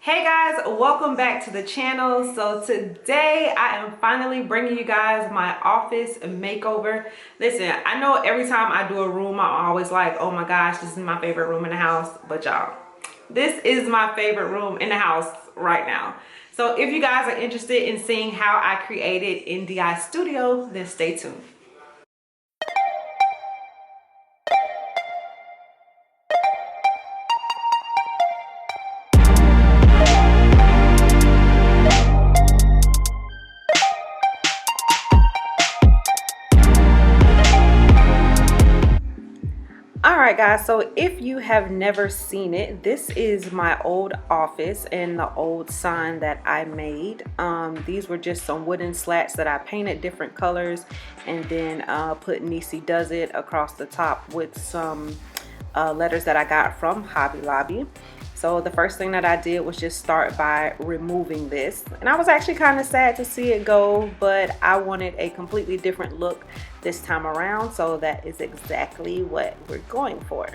Hey guys, welcome back to the channel. So today I am finally bringing you guys my office makeover. Listen, I know every time I do a room I'm always like, oh my gosh, this is my favorite room in the house. But y'all, this is my favorite room in the house right now. So if you guys are interested in seeing how I created NDI Studio, then stay tuned. Alright guys, so if you have never seen it, this is my old office and the old sign that I made. These were just some wooden slats that I painted different colors and then put NeesieDoesIT across the top with some letters that I got from Hobby Lobby. So the first thing that I did was just start by removing this, and I was actually kind of sad to see it go, but I wanted a completely different look this time around, so that is exactly what we're going for.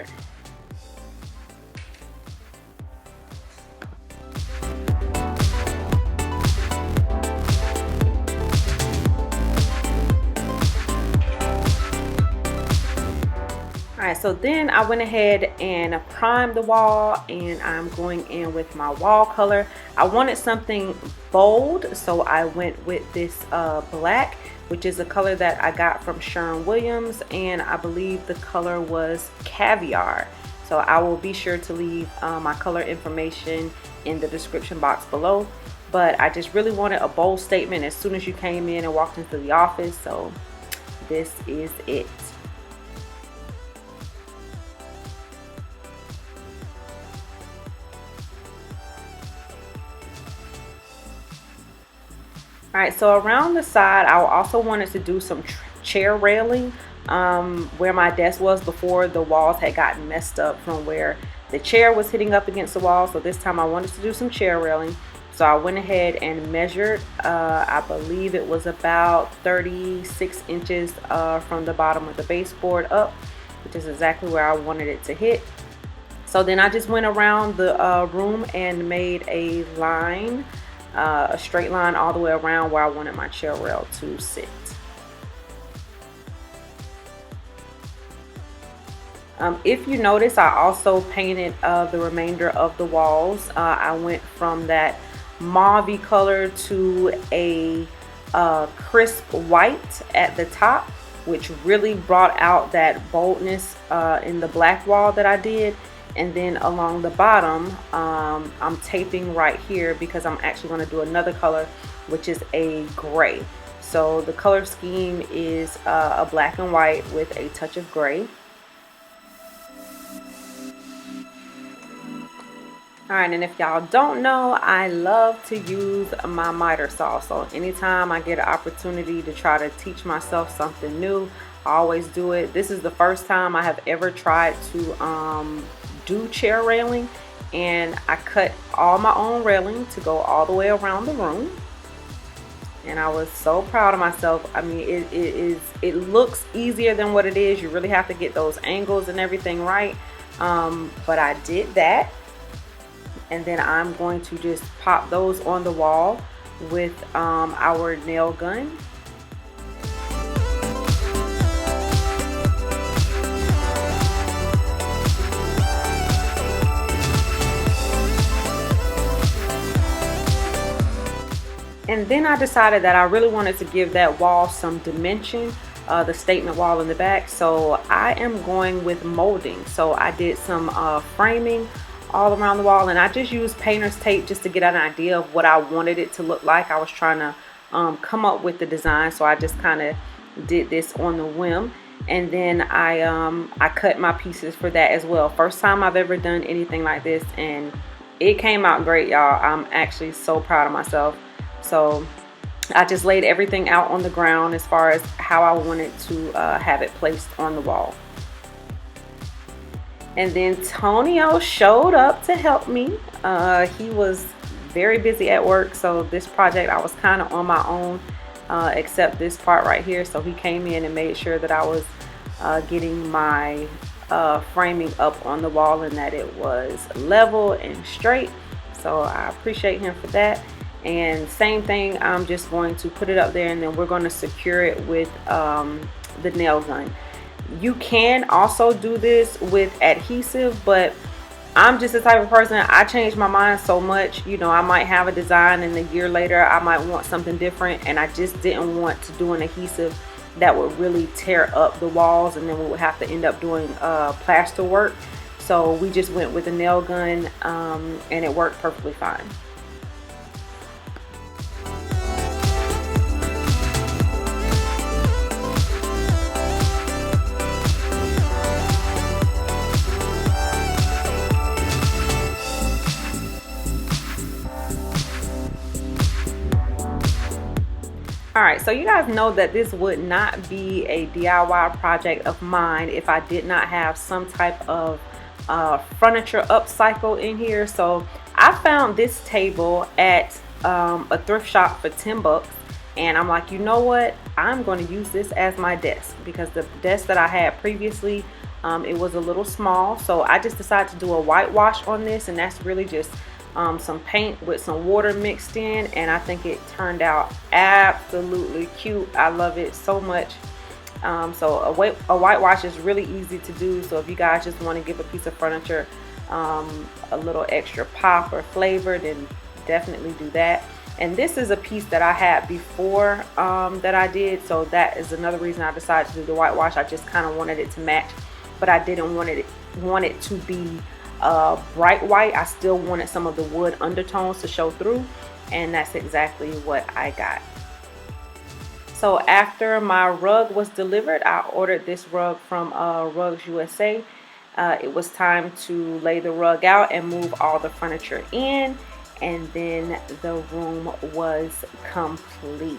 Alright, so then I went ahead and primed the wall, and I'm going in with my wall color. I wanted something bold, so I went with this black, which is a color that I got from Sherwin-Williams, and I believe the color was Caviar. So I will be sure to leave my color information in the description box below. But I just really wanted a bold statement as soon as you came in and walked into the office, so this is it. Alright, so around the side, I also wanted to do some chair railing where my desk was before. The walls had gotten messed up from where the chair was hitting up against the wall. So this time I wanted to do some chair railing. So I went ahead and measured, I believe it was about 36 inches from the bottom of the baseboard up, which is exactly where I wanted it to hit. So then I just went around the room and made a line. A straight line all the way around where I wanted my chair rail to sit. If you notice, I also painted the remainder of the walls. I went from that mauve color to a crisp white at the top, which really brought out that boldness in the black wall that I did. And then along the bottom, I'm taping right here because I'm actually going to do another color, which is a gray. So the color scheme is a black and white with a touch of gray. Alright, and if y'all don't know, I love to use my miter saw. So anytime I get an opportunity to try to teach myself something new, I always do it. This is the first time I have ever tried to do chair railing, and I cut all my own railing to go all the way around the room, and I was so proud of myself. I mean, it looks easier than what it is. You really have to get those angles and everything right, but I did that, and then I'm going to just pop those on the wall with our nail gun. And then I decided that I really wanted to give that wall some dimension, the statement wall in the back. So I am going with molding. So I did some framing all around the wall, and I just used painter's tape just to get an idea of what I wanted it to look like. I was trying to come up with the design, so I just kind of did this on the whim. And then I cut my pieces for that as well. First time I've ever done anything like this, and it came out great, y'all. I'm actually so proud of myself. So I just laid everything out on the ground as far as how I wanted to have it placed on the wall. And then Tonio showed up to help me. He was very busy at work, so this project I was kind of on my own, except this part right here. So he came in and made sure that I was getting my framing up on the wall and that it was level and straight. So I appreciate him for that. And same thing, I'm just going to put it up there, and then we're going to secure it with the nail gun. You can also do this with adhesive, but I'm just the type of person, I change my mind so much. You know, I might have a design and a year later I might want something different, and I just didn't want to do an adhesive that would really tear up the walls, and then we would have to end up doing plaster work. So we just went with a nail gun, and it worked perfectly fine. Alright, so you guys know that this would not be a DIY project of mine if I did not have some type of furniture upcycle in here. So I found this table at a thrift shop for 10 bucks, and I'm like, you know what, I'm going to use this as my desk, because the desk that I had previously, it was a little small. So I just decided to do a whitewash on this, and that's really just some paint with some water mixed in, and I think it turned out absolutely cute. I love it so much. So a whitewash is really easy to do. So if you guys just want to give a piece of furniture a little extra pop or flavor, then definitely do that. And this is a piece that I had before that I did, so that is another reason I decided to do the whitewash. I just kind of wanted it to match, but I didn't want it to be bright white. I still wanted some of the wood undertones to show through, and that's exactly what I got. So after my rug was delivered, I ordered this rug from Rugs USA. It was time to lay the rug out and move all the furniture in, and then the room was complete.